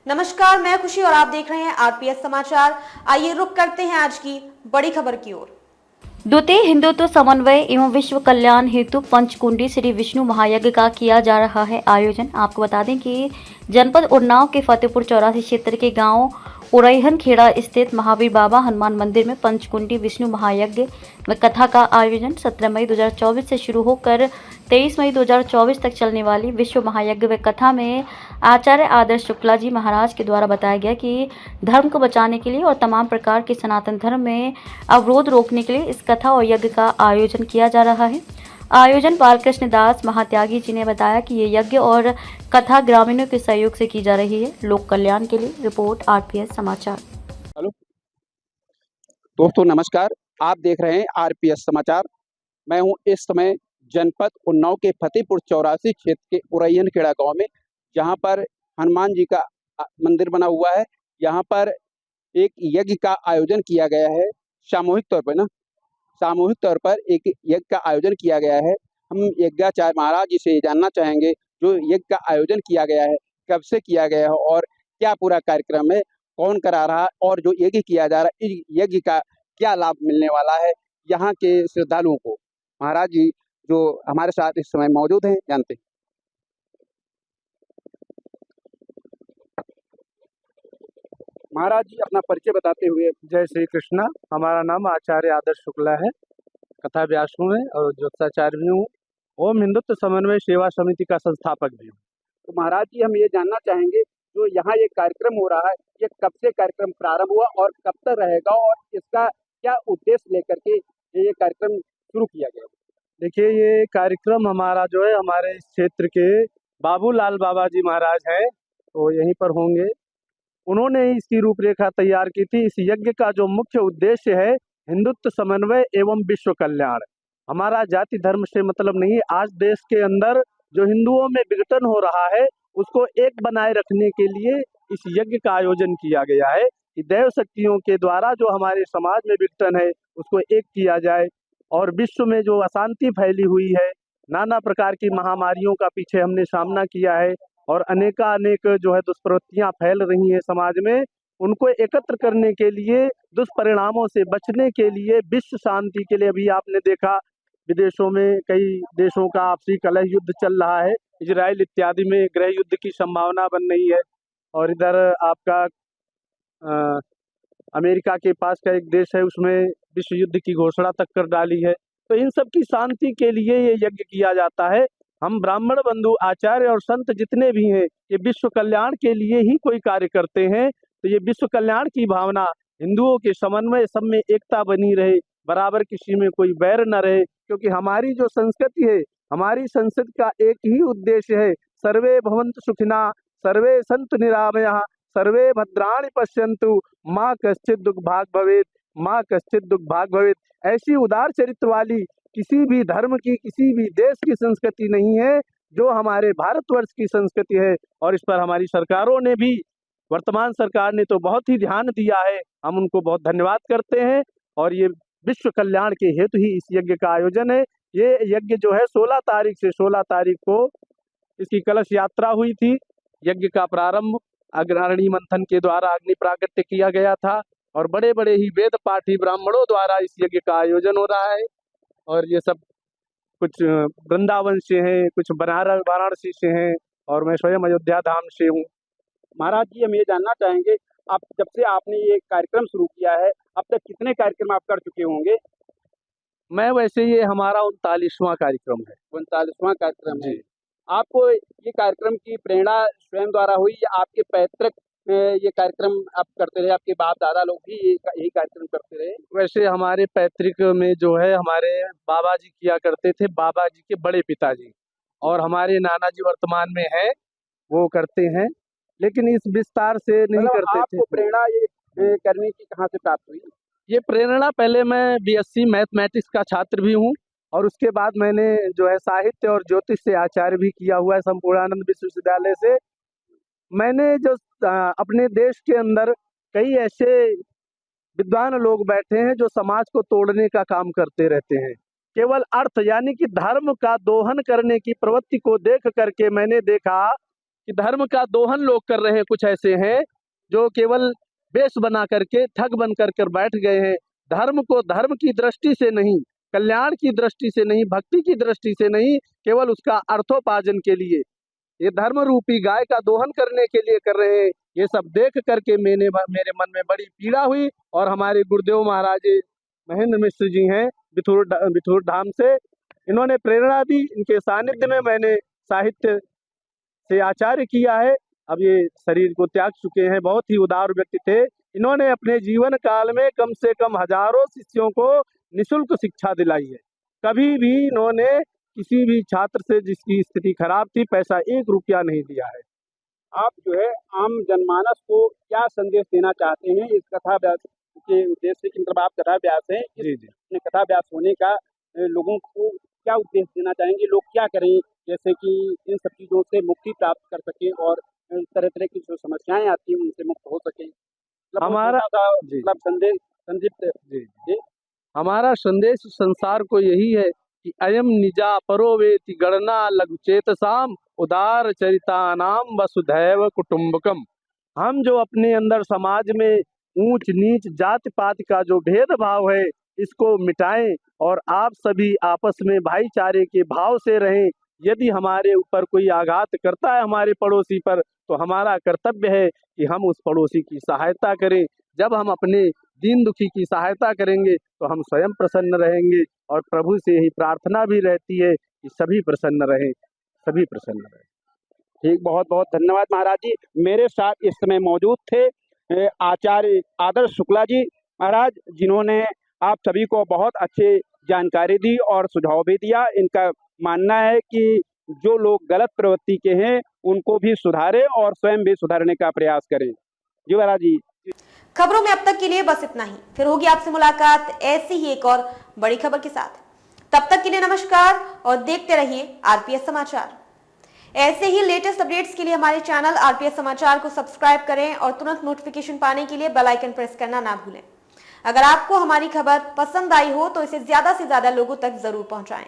नमस्कार, मैं खुशी और आप देख रहे हैं आरपीएस समाचार। आइए रुक करते हैं आज की बड़ी खबर की ओर। द्वितीय हिंदुत्व समन्वय एवं विश्व कल्याण हेतु पंचकुंडी श्री विष्णु महायज्ञ का किया जा रहा है आयोजन। आपको बता दें कि जनपद उन्नाव के फतेहपुर चौरासी क्षेत्र के गांव उरैहन खेड़ा स्थित महावीर बाबा हनुमान मंदिर में पंचकुंडी विष्णु महायज्ञ व कथा का आयोजन 17 मई 2024 से शुरू होकर 23 मई 2024 तक चलने वाली विश्व महायज्ञ व कथा में आचार्य आदर्श शुक्ला जी महाराज के द्वारा बताया गया कि धर्म को बचाने के लिए और तमाम प्रकार के सनातन धर्म में अवरोध रोकने के लिए इस कथा और यज्ञ का आयोजन किया जा रहा है। आयोजन बालकृष्ण दास महात्यागी जी ने बताया कि ये यज्ञ और कथा ग्रामीणों के सहयोग से की जा रही है। लोक कल्याण के लिए रिपोर्ट आरपीएस समाचार। हेलो दोस्तों, नमस्कार। आप देख रहे हैं आरपीएस समाचार। मैं हूं इस समय जनपद उन्नाव के फतेहपुर चौरासी क्षेत्र के उरैहन खेड़ा गांव में, जहां पर हनुमान जी का मंदिर बना हुआ है। यहां पर एक यज्ञ का आयोजन किया गया है। सामूहिक तौर पर एक यज्ञ का आयोजन किया गया है। हम यज्ञाचार्य महाराज जी से ये जानना चाहेंगे, जो यज्ञ का आयोजन किया गया है कब से किया गया है और क्या पूरा कार्यक्रम है, कौन करा रहा है और जो यज्ञ किया जा रहा है इस यज्ञ का क्या लाभ मिलने वाला है यहाँ के श्रद्धालुओं को। महाराज जी जो हमारे साथ इस समय मौजूद हैं, जानते हैं। महाराज जी अपना परिचय बताते हुए। जय श्री कृष्णा। हमारा नाम आचार्य आदर्श शुक्ला है, कथा व्यास हूँ मैं और ज्योतिषाचार्य भी हूँ। ओम हिंदुत्व समन्वय सेवा समिति का संस्थापक भी हूँ। तो महाराज जी हम ये जानना चाहेंगे, जो यहाँ ये कार्यक्रम हो रहा है, ये कब से कार्यक्रम प्रारंभ हुआ और कब तक रहेगा और इसका क्या उद्देश्य लेकर के ये कार्यक्रम शुरू किया गया? देखिए, ये कार्यक्रम हमारा जो है हमारे इस क्षेत्र के बाबूलाल बाबा जी महाराज हैं, तो यहीं पर होंगे। उन्होंने ही इसकी रूपरेखा तैयार की थी। इस यज्ञ का जो मुख्य उद्देश्य है हिंदुत्व समन्वय एवं विश्व कल्याण। हमारा जाति धर्म से मतलब नहीं। आज देश के अंदर जो हिंदुओं में विघटन हो रहा है उसको एक बनाए रखने के लिए इस यज्ञ का आयोजन किया गया है कि दैव शक्तियों के द्वारा जो हमारे समाज में विघटन है उसको एक किया जाए। और विश्व में जो अशांति फैली हुई है, नाना प्रकार की महामारियों का पीछे हमने सामना किया है और अनेकानेक जो है दुष्प्रवृत्तियां फैल रही हैं समाज में, उनको एकत्र करने के लिए, दुष्परिणामों से बचने के लिए, विश्व शांति के लिए। अभी आपने देखा विदेशों में कई देशों का आपसी कलह युद्ध चल रहा है। इजराइल इत्यादि में गृह युद्ध की संभावना बन रही है और इधर आपका अमेरिका के पास का एक देश है, उसमें विश्व युद्ध की घोषणा तक कर डाली है। तो इन सब की शांति के लिए ये यज्ञ किया जाता है। हम ब्राह्मण बंधु आचार्य और संत जितने भी हैं ये विश्व कल्याण के लिए ही कोई कार्य करते हैं। तो ये विश्व कल्याण की भावना, हिंदुओं के समन्वय, सब में एकता बनी रहे, बराबर किसी में कोई बैर न रहे। क्योंकि हमारी जो संस्कृति है, हमारी संस्कृति का एक ही उद्देश्य है, सर्वे भवन्तु सुखिना, सर्वे सन्तु निरामयाः, सर्वे भद्राणि पश्यन्तु, माँ कश्चित् दुख भाग भवेत्, माँ कश्चित् दुख भाग भवेत्। ऐसी उदार चरित्र वाली किसी भी धर्म की, किसी भी देश की संस्कृति नहीं है जो हमारे भारतवर्ष की संस्कृति है। और इस पर हमारी सरकारों ने भी, वर्तमान सरकार ने तो बहुत ही ध्यान दिया है, हम उनको बहुत धन्यवाद करते हैं। और ये विश्व कल्याण के हेतु ही इस यज्ञ का आयोजन है। ये यज्ञ जो है 16 तारीख से 16 तारीख को इसकी कलश यात्रा हुई थी। यज्ञ का प्रारंभ अग्नि मंथन के द्वारा अग्नि प्रागट्य किया गया था और बड़े बड़े ही वेद पाठी ब्राह्मणों द्वारा इस यज्ञ का आयोजन हो रहा है। और ये सब कुछ वृंदावन से हैं, कुछ बनारस वाराणसी से हैं और मैं स्वयं अयोध्या धाम से हूँ। महाराज जी हम ये जानना चाहेंगे, आप जब से आपने ये कार्यक्रम शुरू किया है अब तक कितने कार्यक्रम आप कर चुके होंगे? मैं वैसे ये हमारा 39वां कार्यक्रम है। 39वां कार्यक्रम है। जी। आपको ये कार्यक्रम की प्रेरणा स्वयं द्वारा हुई या आपके पैतृक ये कार्यक्रम आप करते रहे, आपके बाप दादा लोग भी यही कार्यक्रम करते रहे? वैसे हमारे पैतृक में जो है हमारे बाबा जी किया करते थे, बाबा जी के बड़े पिताजी, और हमारे नाना जी वर्तमान में है, वो करते हैं, लेकिन इस विस्तार से नहीं मतलब करते थे। आपको प्रेरणा ये करने की कहाँ से प्राप्त हुई? ये प्रेरणा, पहले मैं बीएससी मैथमेटिक्स का छात्र भी हूँ और उसके बाद मैंने जो है साहित्य और ज्योतिष से आचार्य भी किया हुआ है संपूर्णानंद विश्वविद्यालय से। मैंने जो अपने देश के अंदर कई ऐसे विद्वान लोग बैठे हैं जो समाज को तोड़ने का काम करते रहते हैं। केवल अर्थ यानी कि धर्म का दोहन करने की प्रवृत्ति को देख करके मैंने देखा कि धर्म का दोहन लोग कर रहे हैं। कुछ ऐसे हैं जो केवल वेश बना करके ठग बन कर बैठ गए हैं। धर्म को धर्म की दृष्टि से नहीं, कल्याण की दृष्टि से नहीं, भक्ति की दृष्टि से नहीं, केवल उसका अर्थोपार्जन के लिए, ये धर्म रूपी गाय का दोहन करने के लिए कर रहे हैं। ये सब देख करके मेरे मन में बड़ी पीड़ा हुई। और हमारे गुरुदेव महाराज महेंद्र मिश्र जी हैं बिठूर धाम से, इन्होंने प्रेरणा दी। इनके सानिध्य में मैंने साहित्य से आचार्य किया है। अब ये शरीर को त्याग चुके हैं। बहुत ही उदार व्यक्ति थे। इन्होंने अपने जीवन काल में कम से कम हजारों शिष्यों को निःशुल्क शिक्षा दिलाई है। कभी भी इन्होंने किसी भी छात्र से जिसकी स्थिति खराब थी पैसा 1 रुपया नहीं दिया है। आप जो है आम जनमानस को क्या संदेश देना चाहते हैं इस कथा व्यास के उद्देश्य की, मतलब आप कथा व्यास हैं, जी जी। अपने कथा व्यास होने का लोगों को क्या उद्देश्य देना चाहेंगे? लोग क्या करें जैसे कि इन सब चीज़ों से मुक्ति प्राप्त कर सकें और तरह तरह की जो समस्याएं आती हैं उनसे मुक्त हो सकें? मतलब हमारा जी मतलब संदेश संदीप्त जी हमारा संदेश संसार को यही है कि अयम निजा परो वेति गणना लघुचेतसाम उदार चरिता नाम वसुधैव कुटुंबकम। हम जो अपने अंदर समाज में ऊंच नीच जाति पात का जो भेदभाव है इसको मिटाएं और आप सभी आपस में भाईचारे के भाव से रहें। यदि हमारे ऊपर कोई आघात करता है हमारे पड़ोसी पर, तो हमारा कर्तव्य है कि हम उस पड़ोसी की सहायता करें। जब हम अपने दीन दुखी की सहायता करेंगे तो हम स्वयं प्रसन्न रहेंगे। और प्रभु से यही प्रार्थना भी रहती है कि सभी प्रसन्न रहें, सभी प्रसन्न रहें। ठीक, बहुत बहुत धन्यवाद महाराज जी। मेरे साथ इस समय मौजूद थे आचार्य आदर्श शुक्ला जी महाराज, जिन्होंने आप सभी को बहुत अच्छी जानकारी दी और सुझाव भी दिया। इनका मानना है कि जो लोग गलत प्रवृत्ति के हैं उनको भी सुधारें और स्वयं भी सुधारने का प्रयास करें। जी महाराज जी। खबरों में अब तक के लिए बस इतना ही। फिर होगी आपसे मुलाकात ऐसी ही एक और बड़ी खबर के साथ। तब तक के लिए नमस्कार और देखते रहिए आरपीएस समाचार। ऐसे ही लेटेस्ट अपडेट्स के लिए हमारे चैनल आरपीएस समाचार को सब्सक्राइब करें और तुरंत नोटिफिकेशन पाने के लिए बेल आइकन प्रेस करना ना भूलें। अगर आपको हमारी खबर पसंद आई हो तो इसे ज्यादा से ज्यादा लोगों तक जरूर पहुंचाएं।